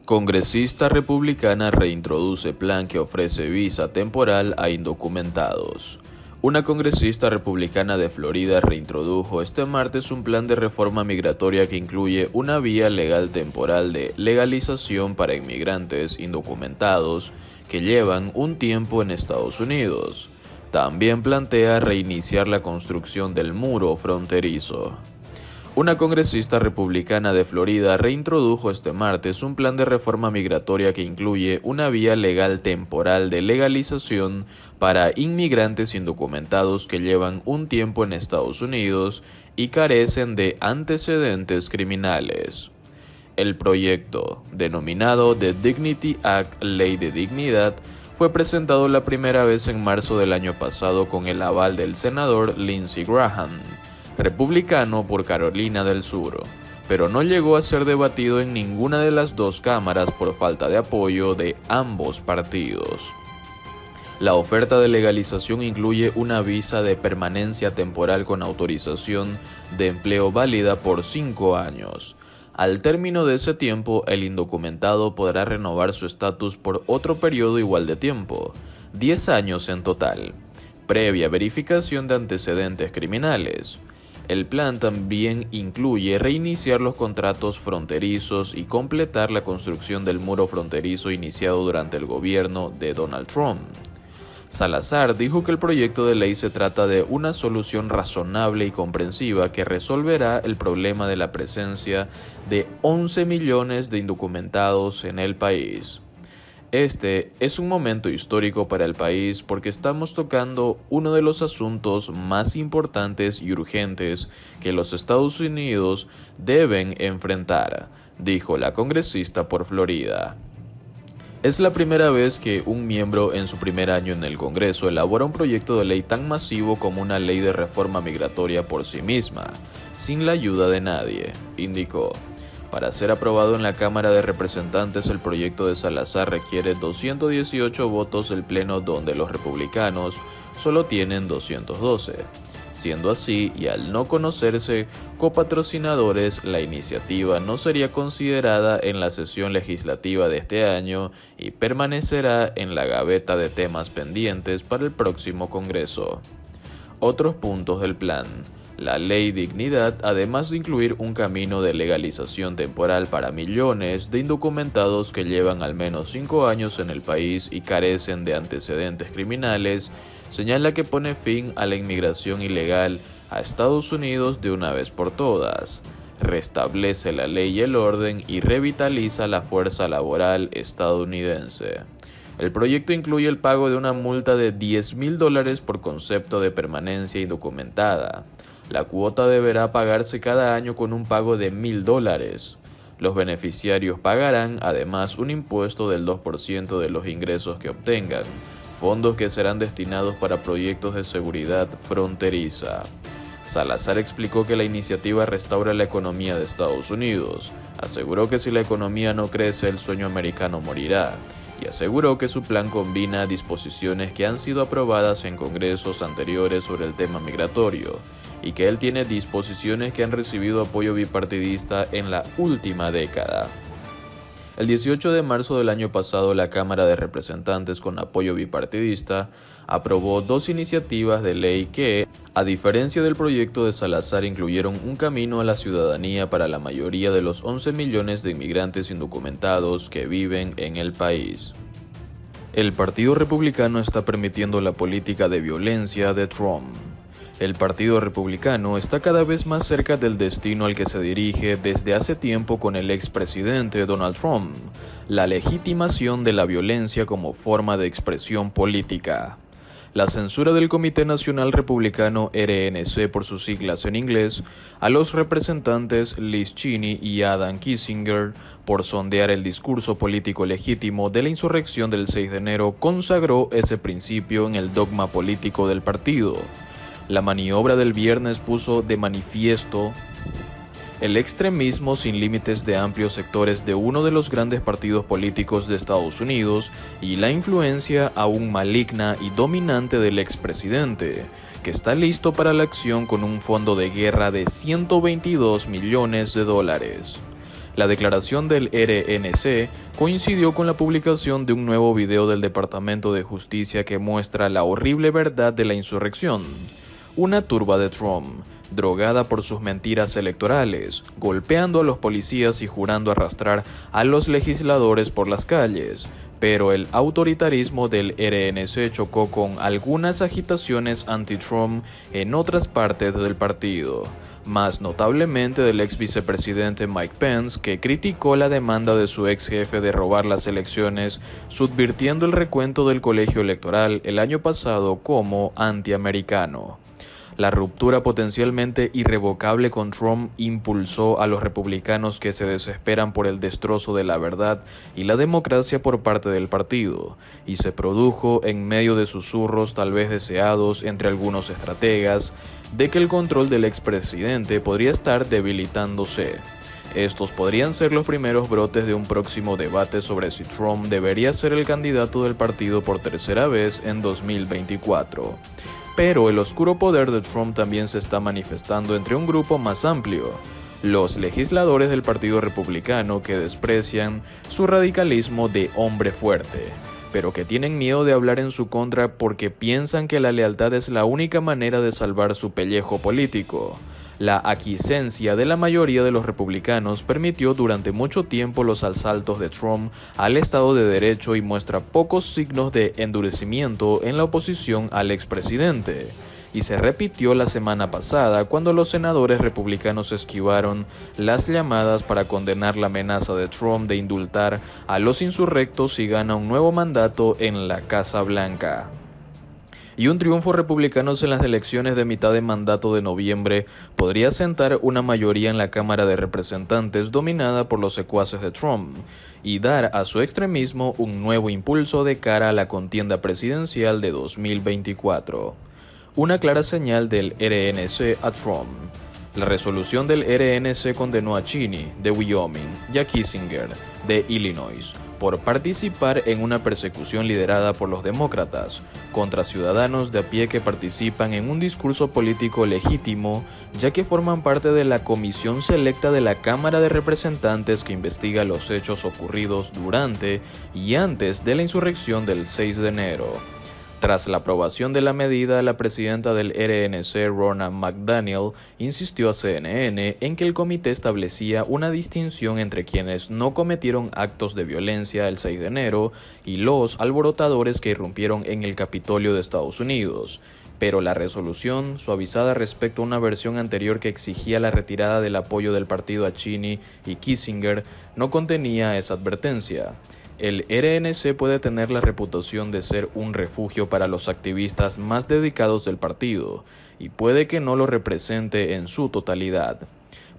Congresista republicana reintroduce plan que ofrece visa temporal a indocumentados. Una congresista republicana de Florida reintrodujo este martes un plan de reforma migratoria que incluye una vía legal temporal de legalización para inmigrantes indocumentados que llevan un tiempo en Estados Unidos. También plantea reiniciar la construcción del muro fronterizo. Una congresista republicana de Florida reintrodujo este martes un plan de reforma migratoria que incluye una vía legal temporal de legalización para inmigrantes indocumentados que llevan un tiempo en Estados Unidos y carecen de antecedentes criminales. El proyecto, denominado The Dignity Act, Ley de Dignidad, fue presentado la primera vez en marzo del año pasado con el aval del senador Lindsey Graham, republicano por Carolina del Sur, pero no llegó a ser debatido en ninguna de las dos cámaras por falta de apoyo de ambos partidos. La oferta de legalización incluye una visa de permanencia temporal con autorización de empleo válida por 5 años. Al término de ese tiempo, el indocumentado podrá renovar su estatus por otro periodo igual de tiempo, 10 años en total, previa verificación de antecedentes criminales. El plan también incluye reiniciar los contratos fronterizos y completar la construcción del muro fronterizo iniciado durante el gobierno de Donald Trump. Salazar dijo que el proyecto de ley se trata de una solución razonable y comprensiva que resolverá el problema de la presencia de 11 millones de indocumentados en el país. Este es un momento histórico para el país porque estamos tocando uno de los asuntos más importantes y urgentes que los Estados Unidos deben enfrentar, dijo la congresista por Florida. Es la primera vez que un miembro en su primer año en el Congreso elabora un proyecto de ley tan masivo como una ley de reforma migratoria por sí misma, sin la ayuda de nadie, indicó. Para ser aprobado en la Cámara de Representantes, el proyecto de Salazar requiere 218 votos del Pleno, donde los republicanos solo tienen 212. Siendo así, y al no conocerse copatrocinadores, la iniciativa no sería considerada en la sesión legislativa de este año y permanecerá en la gaveta de temas pendientes para el próximo Congreso. Otros puntos del plan. La Ley Dignidad, además de incluir un camino de legalización temporal para millones de indocumentados que llevan al menos 5 años en el país y carecen de antecedentes criminales, señala que pone fin a la inmigración ilegal a Estados Unidos de una vez por todas, restablece la ley y el orden y revitaliza la fuerza laboral estadounidense. El proyecto incluye el pago de una multa de $10,000 por concepto de permanencia indocumentada. La cuota deberá pagarse cada año con un pago de $1,000. Los beneficiarios pagarán además un impuesto del 2% de los ingresos que obtengan, fondos que serán destinados para proyectos de seguridad fronteriza. Salazar explicó que la iniciativa restaura la economía de Estados Unidos, aseguró que si la economía no crece, el sueño americano morirá, y aseguró que su plan combina disposiciones que han sido aprobadas en congresos anteriores sobre el tema migratorio, y que él tiene disposiciones que han recibido apoyo bipartidista en la última década. El 18 de marzo del año pasado, la Cámara de Representantes, con apoyo bipartidista, aprobó 2 iniciativas de ley que, a diferencia del proyecto de Salazar, incluyeron un camino a la ciudadanía para la mayoría de los 11 millones de inmigrantes indocumentados que viven en el país. El Partido Republicano está permitiendo la política de violencia de Trump. El Partido Republicano está cada vez más cerca del destino al que se dirige desde hace tiempo con el expresidente Donald Trump, la legitimación de la violencia como forma de expresión política. La censura del Comité Nacional Republicano RNC por sus siglas en inglés a los representantes Liz Cheney y Adam Kinzinger por sondear el discurso político legítimo de la insurrección del 6 de enero consagró ese principio en el dogma político del partido. La maniobra del viernes puso de manifiesto el extremismo sin límites de amplios sectores de uno de los grandes partidos políticos de Estados Unidos y la influencia aún maligna y dominante del expresidente, que está listo para la acción con un fondo de guerra de $122 millones. La declaración del RNC coincidió con la publicación de un nuevo video del Departamento de Justicia que muestra la horrible verdad de la insurrección. Una turba de Trump, drogada por sus mentiras electorales, golpeando a los policías y jurando arrastrar a los legisladores por las calles. Pero el autoritarismo del RNC chocó con algunas agitaciones anti-Trump en otras partes del partido, más notablemente del ex vicepresidente Mike Pence, que criticó la demanda de su ex jefe de robar las elecciones, subvirtiendo el recuento del colegio electoral el año pasado como antiamericano. La ruptura potencialmente irrevocable con Trump impulsó a los republicanos que se desesperan por el destrozo de la verdad y la democracia por parte del partido, y se produjo en medio de susurros tal vez deseados entre algunos estrategas de que el control del expresidente podría estar debilitándose. Estos podrían ser los primeros brotes de un próximo debate sobre si Trump debería ser el candidato del partido por tercera vez en 2024. Pero el oscuro poder de Trump también se está manifestando entre un grupo más amplio, los legisladores del Partido Republicano, que desprecian su radicalismo de hombre fuerte, pero que tienen miedo de hablar en su contra porque piensan que la lealtad es la única manera de salvar su pellejo político. La aquiescencia de la mayoría de los republicanos permitió durante mucho tiempo los asaltos de Trump al Estado de Derecho y muestra pocos signos de endurecimiento en la oposición al expresidente. Y se repitió la semana pasada cuando los senadores republicanos esquivaron las llamadas para condenar la amenaza de Trump de indultar a los insurrectos si gana un nuevo mandato en la Casa Blanca. Y un triunfo republicano en las elecciones de mitad de mandato de noviembre podría sentar una mayoría en la Cámara de Representantes dominada por los secuaces de Trump y dar a su extremismo un nuevo impulso de cara a la contienda presidencial de 2024. Una clara señal del RNC a Trump. La resolución del RNC condenó a Cheney, de Wyoming, y a Kissinger, de Illinois, por participar en una persecución liderada por los demócratas contra ciudadanos de a pie que participan en un discurso político legítimo, ya que forman parte de la comisión selecta de la Cámara de Representantes que investiga los hechos ocurridos durante y antes de la insurrección del 6 de enero. Tras la aprobación de la medida, la presidenta del RNC, Ronna McDaniel, insistió a CNN en que el comité establecía una distinción entre quienes no cometieron actos de violencia el 6 de enero y los alborotadores que irrumpieron en el Capitolio de Estados Unidos. Pero la resolución, suavizada respecto a una versión anterior que exigía la retirada del apoyo del partido a Cheney y Kissinger, no contenía esa advertencia. El RNC puede tener la reputación de ser un refugio para los activistas más dedicados del partido, y puede que no lo represente en su totalidad.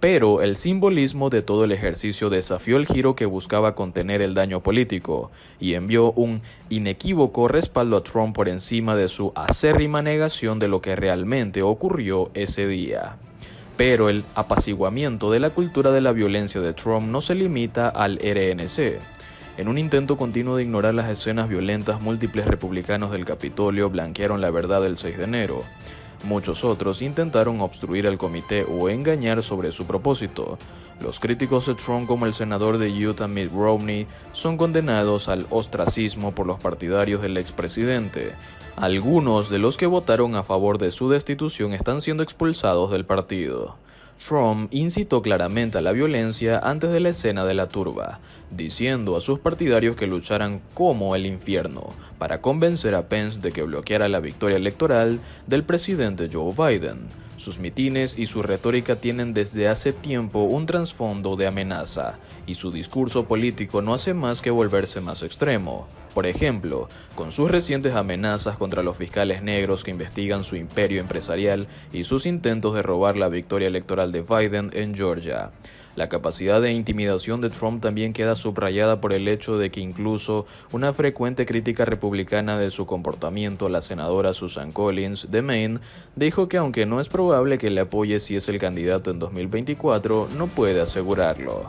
Pero el simbolismo de todo el ejercicio desafió el giro que buscaba contener el daño político, y envió un inequívoco respaldo a Trump por encima de su acérrima negación de lo que realmente ocurrió ese día. Pero el apaciguamiento de la cultura de la violencia de Trump no se limita al RNC. En un intento continuo de ignorar las escenas violentas, múltiples republicanos del Capitolio blanquearon la verdad del 6 de enero. Muchos otros intentaron obstruir al comité o engañar sobre su propósito. Los críticos de Trump, como el senador de Utah Mitt Romney, son condenados al ostracismo por los partidarios del expresidente. Algunos de los que votaron a favor de su destitución están siendo expulsados del partido. Trump incitó claramente a la violencia antes de la escena de la turba, diciendo a sus partidarios que lucharan como el infierno para convencer a Pence de que bloqueara la victoria electoral del presidente Joe Biden. Sus mitines y su retórica tienen desde hace tiempo un trasfondo de amenaza, y su discurso político no hace más que volverse más extremo. Por ejemplo, con sus recientes amenazas contra los fiscales negros que investigan su imperio empresarial y sus intentos de robar la victoria electoral de Biden en Georgia. La capacidad de intimidación de Trump también queda subrayada por el hecho de que incluso una frecuente crítica republicana de su comportamiento, la senadora Susan Collins, de Maine, dijo que aunque no es probable que le apoye si es el candidato en 2024, no puede asegurarlo.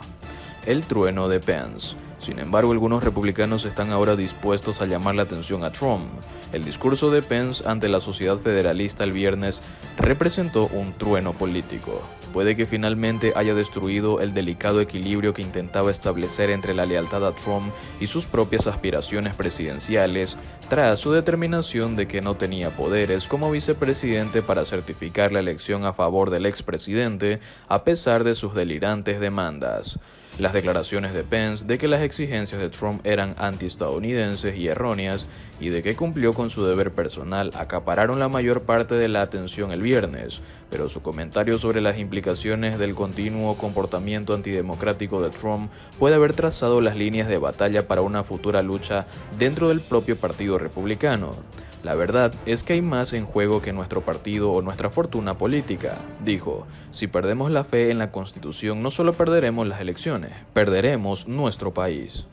el trueno de Pence. Sin embargo, algunos republicanos están ahora dispuestos a llamar la atención a Trump. El discurso de Pence ante la sociedad federalista el viernes representó un trueno político. Puede que finalmente haya destruido el delicado equilibrio que intentaba establecer entre la lealtad a Trump y sus propias aspiraciones presidenciales, tras su determinación de que no tenía poderes como vicepresidente para certificar la elección a favor del expresidente, a pesar de sus delirantes demandas. Las declaraciones de Pence de que las exigencias de Trump eran antiestadounidenses y erróneas y de que cumplió con su deber personal acapararon la mayor parte de la atención el viernes, pero su comentario sobre las implicaciones del continuo comportamiento antidemocrático de Trump puede haber trazado las líneas de batalla para una futura lucha dentro del propio Partido Republicano. La verdad es que hay más en juego que nuestro partido o nuestra fortuna política, dijo. Si perdemos la fe en la Constitución, no solo perderemos las elecciones, perderemos nuestro país.